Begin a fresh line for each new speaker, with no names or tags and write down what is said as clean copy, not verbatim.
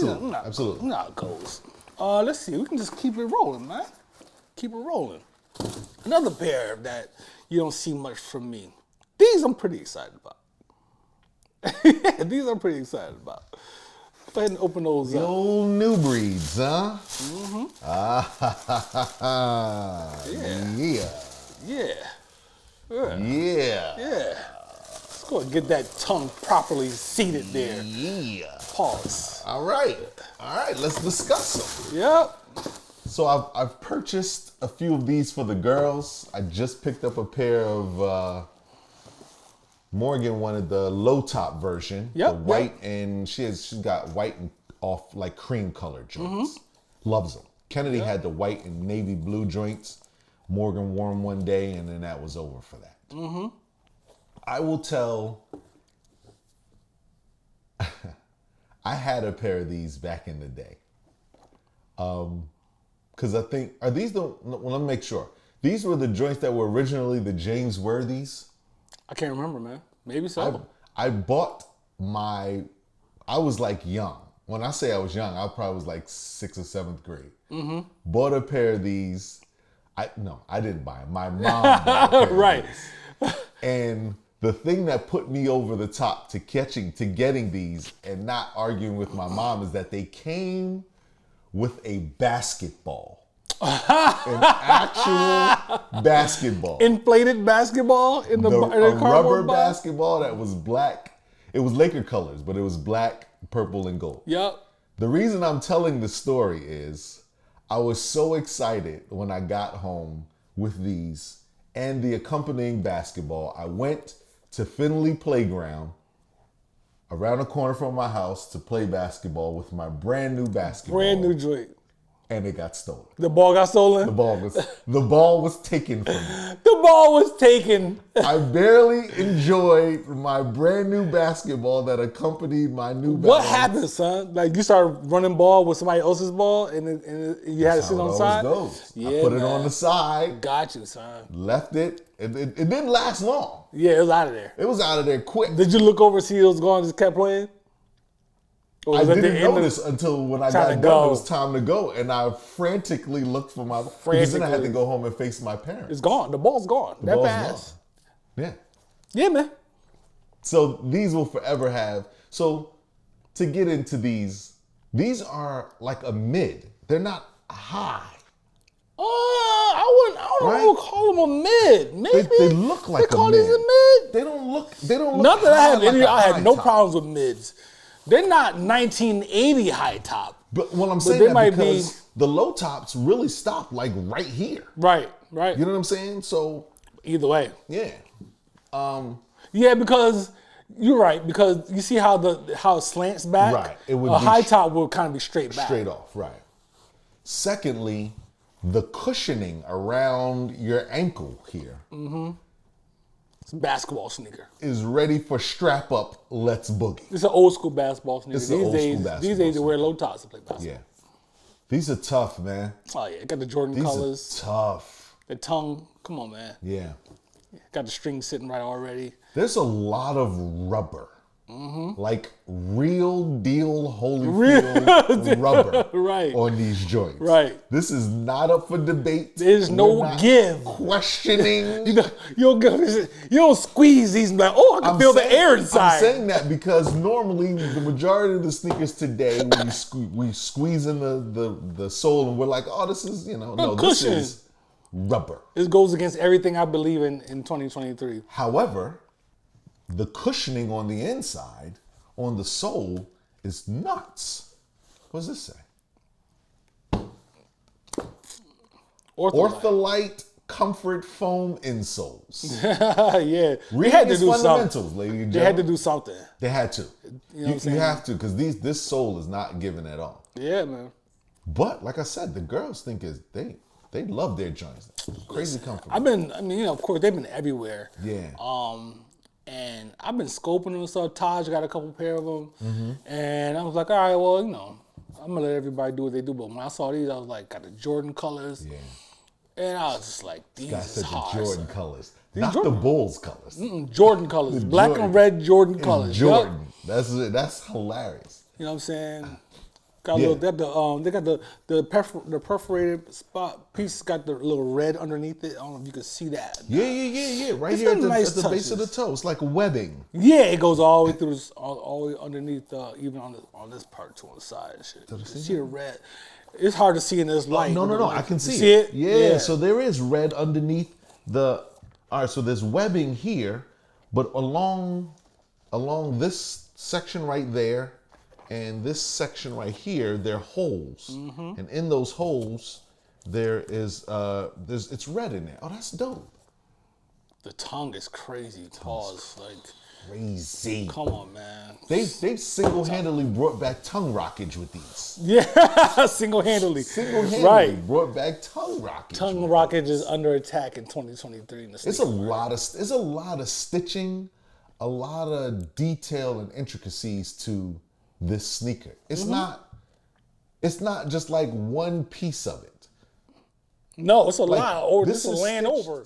Absolutely.
You know how it goes. Let's see. We can just keep it rolling, man. Keep it rolling. Another pair that you don't see much from me. These I'm pretty excited about. Yeah, these I'm pretty excited about. Go ahead and open those up.
Old new breeds, huh?
Mm-hmm.
Yeah.
Let's go and get that tongue properly seated there.
Yeah.
Pause.
All right. Let's discuss them.
Yep.
So I've purchased a few of these for the girls. I just picked up a pair of Morgan wanted the low top version, the white, and she's got white and off like cream colored joints. Loves them. Kennedy had the white and navy blue joints. Morgan wore them one day, and then that was over for that. I will tell. I had a pair of these back in the day. Because I think, are these the, well, let me make sure. These were the joints that were originally the James Worthies.
I can't remember, man. Maybe so.
I bought I was like young. When I say I was young, I probably was like 6th or 7th grade. Bought a pair of these. I didn't buy them. My mom bought a pair of these. And the thing that put me over the top to getting these and not arguing with my mom is that they came with a basketball. An actual basketball.
Inflated basketball in the
a rubber
box?
basketball that was black. It was Laker colors, but it was black, purple, and gold.
Yep.
The reason I'm telling the story is I was so excited when I got home with these and the accompanying basketball. I went to Finley Playground around the corner from my house to play basketball with my brand new basketball.
Brand new joint.
And it got stolen.
The ball got stolen?
The ball was taken from me.
The ball was taken.
I barely enjoyed my brand new basketball that accompanied my new basketball.
What happened, son? Like you started running ball with somebody else's ball and you had to sit on the side?
Goes.
Yeah,
I put it on the side.
Got you, son.
Left it. It didn't last long.
Yeah, it was out of there.
It was out of there quick.
Did you look over, see it was gone, and just kept playing?
I didn't notice until when I got done, it was time to go. And I frantically looked for because then I had to go home and face my parents.
It's gone. The ball's gone.
The ball's fast. Gone. Yeah.
Yeah, man.
So these will forever have. So to get into these are like a mid. They're not high.
I don't call them a mid. Maybe
they look like
they call
a mid.
These a mid.
They don't look.
Not that I had no problems with mids. They're not 1980 high top.
But what I'm saying is because the low tops really stop like right here.
Right.
You know what I'm saying? So
either way.
Yeah.
Yeah, because you're right. Because you see how it slants back.
Right. It would
a high top will kind of be straight back.
Straight off. Right. Secondly, the cushioning around your ankle here.
It's a basketball sneaker.
Is ready for strap up. Let's boogie.
It's an old school basketball sneaker.
These
days they wear low tops to play basketball.
Yeah. These are tough, man.
Oh yeah, got the Jordan colors.
These are tough.
The tongue. Come on, man.
Yeah.
Got the string sitting right already.
There's a lot of rubber. Like real deal Holyfield rubber on these joints.
Right.
This is not up for debate.
There's no give.
Questioning.
You don't squeeze these and be like, I can feel the air inside.
I'm saying that because normally the majority of the sneakers today, we squeeze in the sole and we're like, this is, this is rubber.
This goes against everything I believe in 2023.
However, the cushioning on the inside, on the sole, is nuts. What does this say? Ortholite Comfort Foam insoles.
Yeah.
Read had to do fundamentals, ladies and gentlemen.
They had to do something.
They had to.
You know what I'm saying?
You have to, because this sole is not given at all.
Yeah, man.
But like I said, the girls think they love their joints. Crazy comfortable.
Of course, they've been everywhere.
Yeah.
And I've been scoping them and stuff. Taj got a couple pair of them. And I was like, all right, well, I'm going to let everybody do what they do. But when I saw these, I was like, got the Jordan colors.
Yeah.
And I was just like, these is hard.
The Jordan colors. Not the Bulls colors.
Jordan colors. Black and red Jordan colors.
Jordan. Yep. That's hilarious.
You know what I'm saying? Got a
Yeah.
little, they got the perforated spot piece. Got the little red underneath it. I don't know if you can see that.
Yeah. Right
It's
here
got nice
at the base of the
touches.
toe. It's like webbing.
Yeah, it goes all the way through, all the way underneath, even on this part too on the side and shit. You see the red. It's hard to see in this light.
No. I can see
see it.
Yeah. So there is red underneath the. All right. So there's webbing here, but along this section right there, and this section right here, there are holes, and in those holes, there is it's red in there. Oh, that's dope.
The tongue is crazy. Pause. Like,
Crazy.
come on, man.
They single-handedly brought back tongue rockage with these.
Yeah, single-handedly. Right.
Brought back tongue rockage.
Tongue rockage is under attack in 2023. In the
It's a lot of stitching, a lot of detail and intricacies to this sneaker. It's not just like one piece of it.
No, it's a
Like,
lot. Or
this
this is
is
laying
stitched
over.